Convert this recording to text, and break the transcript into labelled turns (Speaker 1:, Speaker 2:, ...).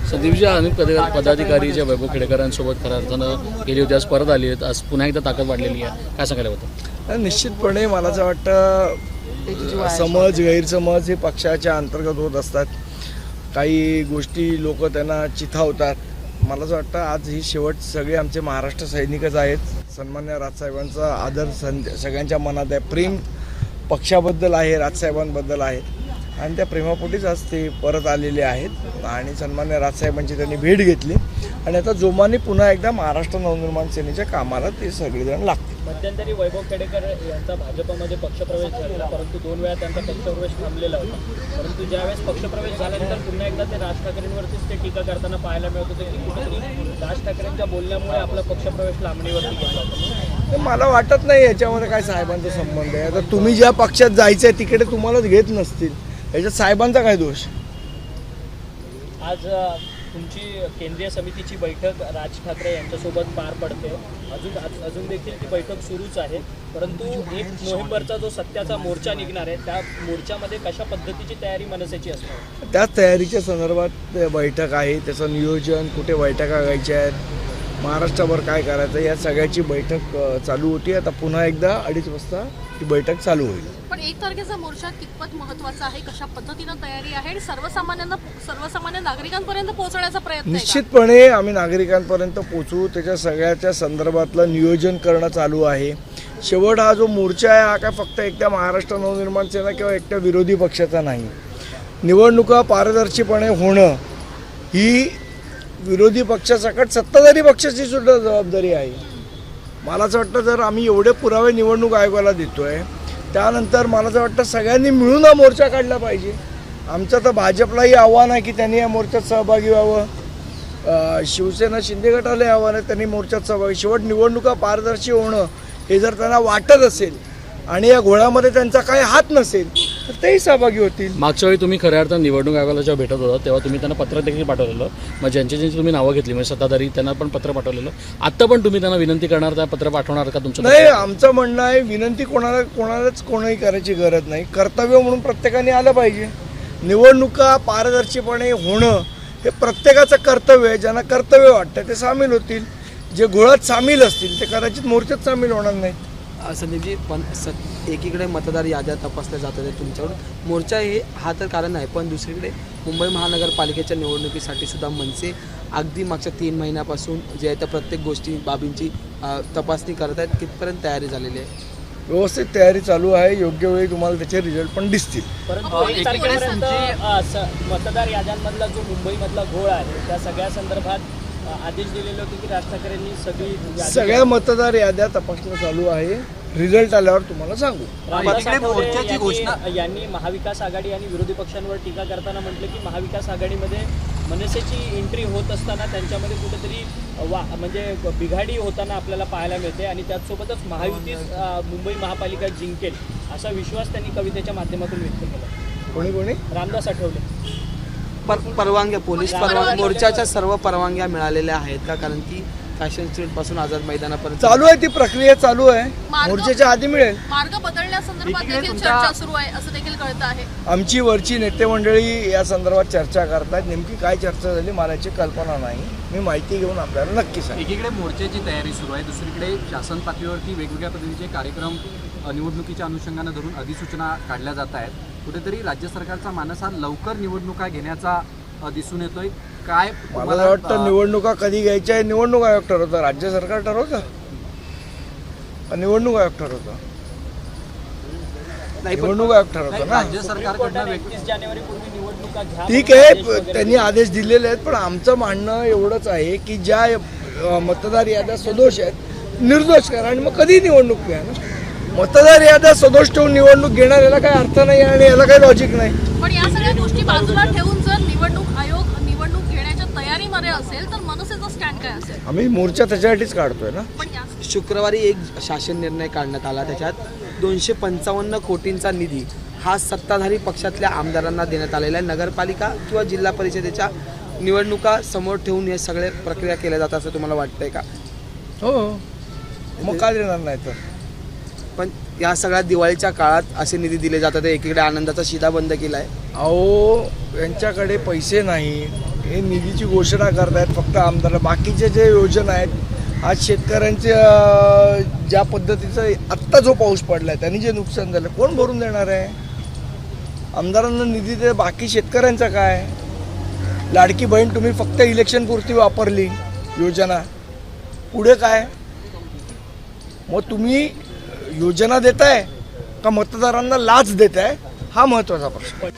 Speaker 1: संदीपजी अनेक पदाधिकारी जे वैभव खेडेकरांसोबत खऱ्या अर्थानं गेली होती, आज परत आली आहेत, आज पुन्हा एकदा ताकद वाढलेली आहे, काय सांगायला होतं?
Speaker 2: निश्चितपणे मला असं वाटतं समज गैरसमज हे पक्षाच्या अंतर्गत होत असतात. काही गोष्टी लोक त्यांना चिथावतात. मला असं वाटतं आज ही शेवट सगळे आमचे महाराष्ट्र सैनिकच आहेत. सन्मान्य राजसाहेबांचा आदर सगळ्यांच्या मनात आहे. प्रेम पक्षाबद्दल आहे, राजसाहेबांबद्दल आहे आणि त्या प्रेमापोटीच आज ते परत आलेले आहेत आणि सन्मान्य राजसाहेबांची त्यांनी भेट घेतली आणि आता जोमाने पुन्हा एकदा महाराष्ट्र नवनिर्माण सेनेच्या कामाला ते सगळेजण लागतील.
Speaker 3: मध्यंतरी वैभव खेडेकर यांचा भाजपमध्ये पक्षप्रवेश झालेला, परंतु 2 वेळा त्यांचा पक्षप्रवेश थांबलेला होता. परंतु ज्यावेळेस पक्षप्रवेश झाल्यानंतर पुन्हा एकदा ते राज ठाकरेंवरतीच ते टीका करताना पाहायला मिळत होते की कुठेतरी राज ठाकरेंच्या बोलण्यामुळे आपला पक्षप्रवेश लांबणीवरती गेला होता.
Speaker 2: मला वाटत नाही याच्यामध्ये काय साहेबांचा संबंध आहे. आता तुम्ही ज्या पक्षात जायचं आहे तिकडे तुम्हालाच घेत नसतील, याच्यात साहेबांचा काय दोष?
Speaker 3: आज तुमची केंद्रीय समितीची बैठक राज ठाकरे यांच्यासोबत पार पडते. अजून देखील ती बैठक सुरूच आहे, परंतु 1 नोव्हेंबरचा जो सत्याचा मोर्चा निघणार आहे त्या मोर्चामध्ये कशा पद्धतीची तयारी मनसेची असणार?
Speaker 2: त्याच तयारीच्या संदर्भात बैठक आहे. त्याचं नियोजन, कुठे बैठका घ्यायच्या आहेत, महाराष्ट्राभर काय करायचं, या सगळ्याची बैठक चालू होती. आता पुन्हा एकदा 2:30 वाजता ही बैठक चालू होईल.
Speaker 4: पण 1 तारखेचा मोर्चा कितपत महत्त्वाचा आहे, कशा पद्धतीनं तयारी आहे आणि सर्वसामान्य नागरिकांपर्यंत पोहोचण्याचा प्रयत्न आहे?
Speaker 2: निश्चितपणे आम्ही नागरिकांपर्यंत पोहोचू, त्याच्या सगळ्याच्या संदर्भातलं नियोजन करणं चालू आहे. शेवट हा जो मोर्चा आहे हा काय फक्त एकट्या महाराष्ट्र नवनिर्माण सेना किंवा एकट्या विरोधी पक्षाचा नाही. निवडणुका पारदर्शीपणे होणं ही विरोधी पक्षासकट सत्ताधारी पक्षाची सुद्धा जबाबदारी आहे. मला असं वाटतं जर आम्ही एवढे पुरावे निवडणूक आयोगाला देतोय त्यानंतर मला असं वाटतं सगळ्यांनी मिळून हा मोर्चा काढला पाहिजे. आमचं तर भाजपलाही आव्हान आहे की त्यांनी या मोर्चात सहभागी व्हावं. शिवसेना शिंदे गटालाही आव्हान आहे त्यांनी मोर्चात सहभागी. शेवट निवडणुका पारदर्शी होणं हे जर त्यांना वाटत असेल आणि या घोळ्यामध्ये त्यांचा काही हात नसेल तर तेही सहभागी होतील.
Speaker 1: मागच्या वेळी तुम्ही खऱ्या अर्थानं निवडणूक आयोगाला जेव्हा भेटत होता तेव्हा तुम्ही त्यांना पत्र देखील पाठवलेलं, मग ज्यांची तुम्ही नावं घेतली म्हणजे सत्ताधारी त्यांना पण पत्र पाठवलेलं. आत्ता पण तुम्ही त्यांना विनंती करणार, त्या पत्र पाठवणार का तुमचं?
Speaker 2: नाही, आमचं म्हणणं आहे विनंती कोणालाच कोणाही करायची गरज नाही. कर्तव्य म्हणून प्रत्येकाने आलं पाहिजे. निवडणुका पारदर्शीपणे होणं हे प्रत्येकाचं कर्तव्य आहे. ज्यांना कर्तव्य वाटतं ते सामील होतील, जे घोळात सामील असतील ते कदाचित मोर्चात सामील होणार नाहीत.
Speaker 5: संदीपजी, पण एकीकडे मतदार याद्या तपासल्या जातात आहे तुमच्याकडून, मोर्चा हा तर कारण आहे, पण दुसरीकडे मुंबई महानगरपालिकेच्या निवडणुकीसाठी सुद्धा मनसे अगदी मागच्या 3 महिन्यापासून जे आहे त्या प्रत्येक बाबींची तपासणी करत आहेत. कितपर्यंत तयारी झालेली आहे?
Speaker 2: व्यवस्थित तयारी चालू आहे. योग्य वेळी तुम्हाला त्याचे रिझल्ट पण दिसतील.
Speaker 3: परंतु 1 तारखेपर्यंत मतदार याद्यांमधला जो मुंबईमधला घोळ आहे त्या सगळ्या संदर्भात आदेश दिलेले होते की राज ठाकरेंनी
Speaker 2: सगळ्या मतदार याद्या तपासणं चालू आहे. रिझल्ट आल्यावर तुम्हाला सांगू.
Speaker 3: यांनी महाविकास आघाडी आणि विरोधी पक्षांवर टीका करताना म्हटलं की महाविकास आघाडीमध्ये मनसेची एंट्री होत असताना त्यांच्यामध्ये कुठेतरी म्हणजे बिघाडी होताना आपल्याला पाहायला मिळते आणि त्याचसोबतच महायुती मुंबई महापालिका जिंकेल असा विश्वास त्यांनी कवितेच्या माध्यमातून व्यक्त केला.
Speaker 2: कोणी?
Speaker 3: रामदास आठवले.
Speaker 5: परवानग्या, पोलीस मोर्चाच्या सर्व परवानग्या मिळालेल्या आहेत का? कारण की फॅशन स्ट्रीट पासून आझाद मैदानापर्यंत
Speaker 2: चालू आहे, ती प्रक्रिया चालू आहे. मोर्चाच्या आधी मिळेल.
Speaker 4: मार्ग बदलण्यासंदर्भात देखील चर्चा सुरू आहे असं देखील कळतं आहे.
Speaker 2: आमची वरची नेते मंडळी या संदर्भात चर्चा करतात. नेमकी काय चर्चा झाली मला याची कल्पना नाही. मी माहिती घेऊन आपल्याला नक्की सांगेन.
Speaker 6: एकीकडे मोर्चाची तयारी सुरू आहे, दुसरीकडे शासन पातळीवरती वेगवेगळ्या पद्धतीचे कार्यक्रम निवडणुकीच्या अनुषंगानं धरून अधिसूचना काढल्या जात आहेत. कुठेतरी राज्य सरकारचा मानस हा लवकर निवडणुका घेण्याचा दिसून येतोय. काय
Speaker 2: मला वाटतं निवडणुका कधी घ्यायच्या आहे निवडणूक आयोग ठरवतं, राज्य सरकार ठरवतं, निवडणूक आयोग ठरवतं. निवडणूक आयोग ठरवतो ना.
Speaker 6: राज्य सरकारकडनं
Speaker 3: 31 जानेवारीपूर्वी निवडणुका घ्या
Speaker 2: ठीक आहे, त्यांनी आदेश दिलेले आहेत. पण आमचं म्हणणं एवढंच आहे की ज्या मतदार याद्या सदोष आहेत निर्दोष करा आणि मग कधी निवडणूक घ्या ना. मतदार याद्या सदोष ठेवून निवडणूक घेणार याला काही अर्थ नाही आणि याला काही लॉजिक नाही.
Speaker 4: पण या सगळ्या गोष्टी बाजूला ठेवून जर निवडणूक आयोग निवडणूक घेण्याच्या तयारीमध्ये असेल तर मनसेचा स्टँड काय असेल?
Speaker 2: आम्ही मोर्चा त्याच्यासाठीच काढतोय ना.
Speaker 4: पण
Speaker 5: शुक्रवारी एक शासन निर्णय काढण्यात आला, त्याच्यात 255 कोटींचा निधी हा सत्ताधारी पक्षातल्या आमदारांना देण्यात आलेला आहे. नगरपालिका किंवा जिल्हा परिषदेच्या निवडणुका समोर ठेवून हे सगळे प्रक्रिया केल्या जातात असं तुम्हाला वाटतंय का?
Speaker 2: हो, मग का देणार नाही तर.
Speaker 5: पण या सगळ्या दिवाळीच्या काळात असे निधी दिले जातात. एकीकडे आनंदाचा शिधा बंद केला आहे.
Speaker 2: अहो, यांच्याकडे पैसे नाही, हे निधीची घोषणा करतायत फक्त आमदार. बाकीचे जे योजना आहेत आज शेतकऱ्यांचे ज्या पद्धतीचं आत्ता जो पाऊस पडला आहे त्यांनी जे नुकसान झालं कोण भरून देणार आहे? आमदारांना निधी दे, बाकी शेतकऱ्यांचं काय? लाडकी बहीण तुम्ही फक्त इलेक्शनपुरती वापरली योजना, पुढे काय? मग तुम्ही योजना देताय का मतदारांना लाच देताय? हा महत्त्वाचा प्रश्न.